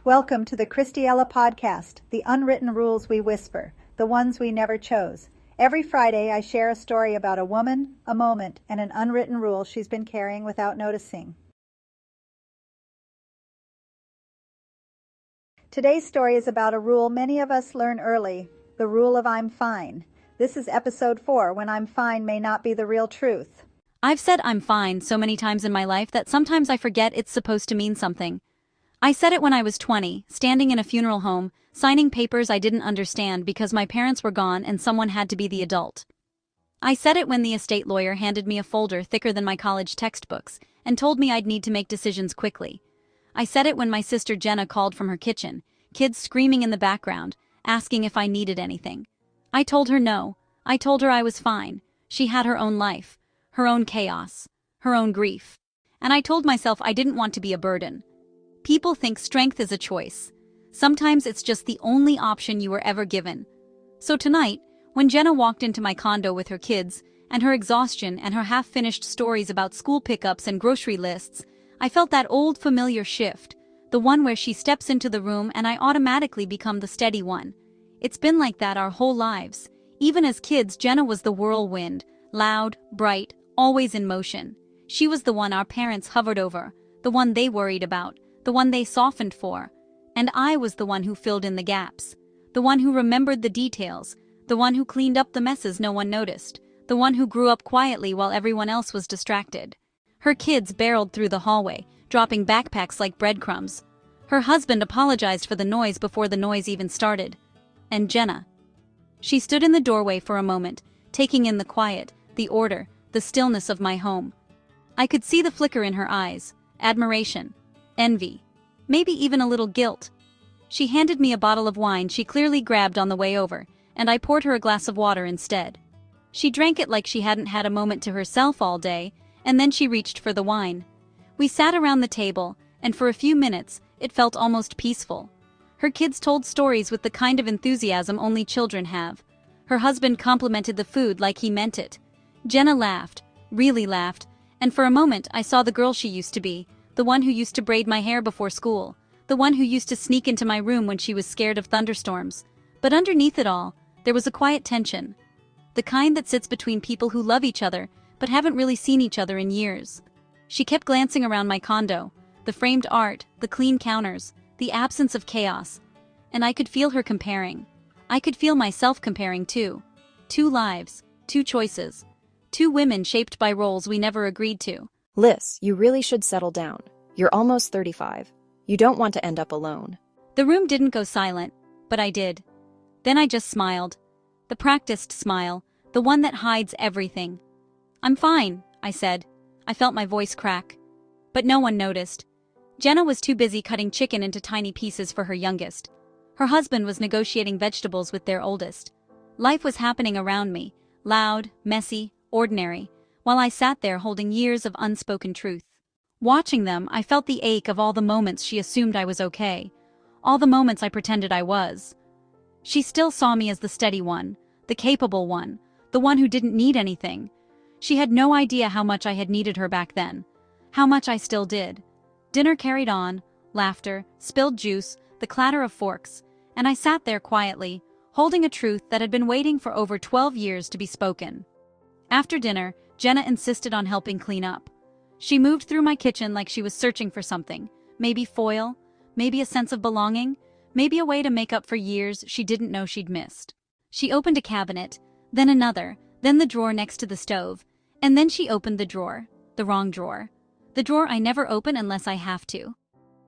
Welcome to the Kristy Ella podcast, the unwritten rules we whisper, the ones we never chose. Every Friday, I share a story about a woman, a moment, and an unwritten rule she's been carrying without noticing. Today's story is about a rule many of us learn early, the rule of I'm fine. This is episode 4, when I'm fine may not be the real truth. I've said I'm fine so many times in my life that sometimes I forget it's supposed to mean something. I said it when I was 20, standing in a funeral home, signing papers I didn't understand because my parents were gone and someone had to be the adult. I said it when the estate lawyer handed me a folder thicker than my college textbooks and told me I'd need to make decisions quickly. I said it when my sister Jenna called from her kitchen, kids screaming in the background, asking if I needed anything. I told her no. I told her I was fine. She had her own life, her own chaos, her own grief. And I told myself I didn't want to be a burden. People think strength is a choice. Sometimes it's just the only option you were ever given. So tonight, when Jenna walked into my condo with her kids, and her exhaustion and her half-finished stories about school pickups and grocery lists, I felt that old familiar shift, the one where she steps into the room and I automatically become the steady one. It's been like that our whole lives. Even as kids, Jenna was the whirlwind, loud, bright, always in motion. She was the one our parents hovered over, the one they worried about, the one they softened for. And I was the one who filled in the gaps, the one who remembered the details, the one who cleaned up the messes no one noticed, the one who grew up quietly while everyone else was distracted. Her kids barreled through the hallway, dropping backpacks like breadcrumbs. Her husband apologized for the noise before the noise even started. And Jenna. She stood in the doorway for a moment, taking in the quiet, the order, the stillness of my home. I could see the flicker in her eyes, admiration, envy, maybe even a little guilt. She handed me a bottle of wine she clearly grabbed on the way over, and I poured her a glass of water instead. She drank it like she hadn't had a moment to herself all day, and then she reached for the wine. We sat around the table, and for a few minutes, it felt almost peaceful. Her kids told stories with the kind of enthusiasm only children have. Her husband complimented the food like he meant it. Jenna laughed, really laughed, and for a moment I saw the girl she used to be, the one who used to braid my hair before school, the one who used to sneak into my room when she was scared of thunderstorms. But underneath it all, there was a quiet tension. The kind that sits between people who love each other, but haven't really seen each other in years. She kept glancing around my condo, the framed art, the clean counters, the absence of chaos. And I could feel her comparing. I could feel myself comparing too. 2 lives, 2 choices. 2 women shaped by roles we never agreed to. Liz, you really should settle down. You're almost 35. You don't want to end up alone. The room didn't go silent, but I did. Then I just smiled. The practiced smile, the one that hides everything. I'm fine, I said. I felt my voice crack. But no one noticed. Jenna was too busy cutting chicken into tiny pieces for her youngest. Her husband was negotiating vegetables with their oldest. Life was happening around me, loud, messy, ordinary, while I sat there holding years of unspoken truth. Watching them, I felt the ache of all the moments she assumed I was okay, all the moments I pretended I was. She still saw me as the steady one, the capable one, the one who didn't need anything. She had no idea how much I had needed her back then, how much I still did. Dinner carried on, laughter, spilled juice, the clatter of forks, and I sat there quietly, holding a truth that had been waiting for over 12 years to be spoken. After dinner, Jenna insisted on helping clean up. She moved through my kitchen like she was searching for something, maybe foil, maybe a sense of belonging, maybe a way to make up for years she didn't know she'd missed. She opened a cabinet, then another, then the drawer next to the stove, and then she opened the drawer, the wrong drawer. The drawer I never open unless I have to.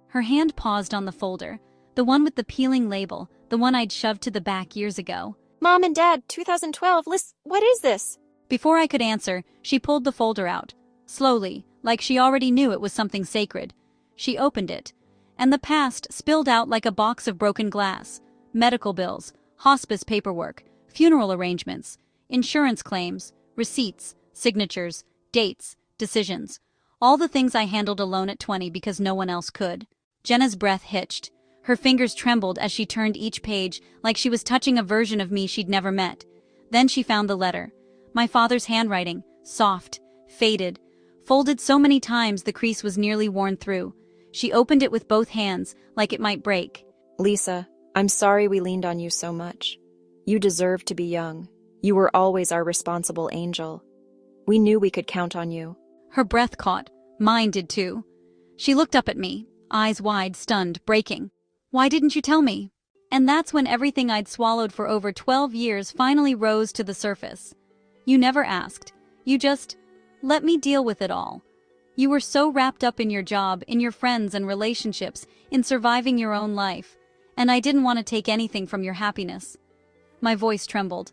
Her hand paused on the folder, the one with the peeling label, the one I'd shoved to the back years ago. Mom and Dad, 2012, Liz, what is this? Before I could answer, she pulled the folder out. Slowly, like she already knew it was something sacred. She opened it, and the past spilled out like a box of broken glass. Medical bills, hospice paperwork, funeral arrangements, insurance claims, receipts, signatures, dates, decisions. All the things I handled alone at 20 because no one else could. Jenna's breath hitched. Her fingers trembled as she turned each page like she was touching a version of me she'd never met. Then she found the letter. My father's handwriting, soft, faded, folded so many times the crease was nearly worn through. She opened it with both hands, like it might break. Lisa, I'm sorry we leaned on you so much. You deserve to be young. You were always our responsible angel. We knew we could count on you. Her breath caught. Mine did too. She looked up at me, eyes wide, stunned, breaking. Why didn't you tell me? And that's when everything I'd swallowed for over 12 years finally rose to the surface. You never asked. You just let me deal with it all. You were so wrapped up in your job, in your friends and relationships, in surviving your own life. And I didn't want to take anything from your happiness. My voice trembled.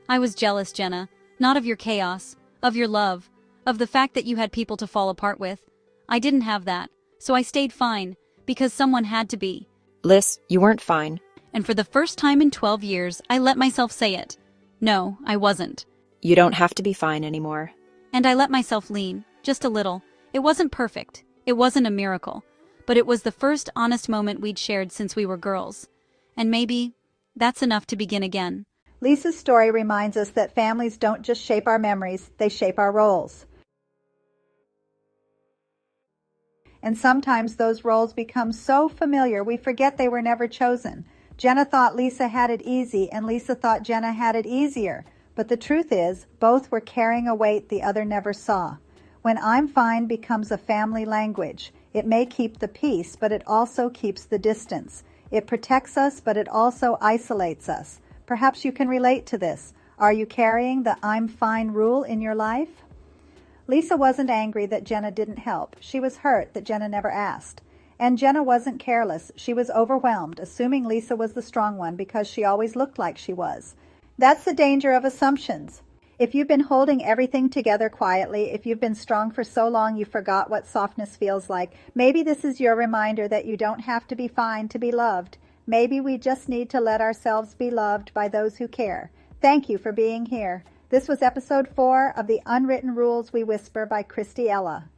I was jealous, Jenna, not of your chaos, of your love, of the fact that you had people to fall apart with. I didn't have that, so I stayed fine, because someone had to be. Liz, you weren't fine. And for the first time in 12 years, I let myself say it. No, I wasn't. You don't have to be fine anymore. And I let myself lean, just a little. It wasn't perfect. It wasn't a miracle. But it was the first honest moment we'd shared since we were girls. And maybe that's enough to begin again. Lisa's story reminds us that families don't just shape our memories, they shape our roles. And sometimes those roles become so familiar we forget they were never chosen. Jenna thought Lisa had it easy, and Lisa thought Jenna had it easier. But the truth is, both were carrying a weight the other never saw. When I'm fine becomes a family language. It may keep the peace, but it also keeps the distance. It protects us, but it also isolates us. Perhaps you can relate to this. Are you carrying the I'm fine rule in your life? Lisa wasn't angry that Jenna didn't help. She was hurt that Jenna never asked. And Jenna wasn't careless. She was overwhelmed, assuming Lisa was the strong one because she always looked like she was. That's the danger of assumptions. If you've been holding everything together quietly, if you've been strong for so long you forgot what softness feels like, maybe this is your reminder that you don't have to be fine to be loved. Maybe we just need to let ourselves be loved by those who care. Thank you for being here. This was episode 4 of the Unwritten Rules We Whisper by Kristy Ella.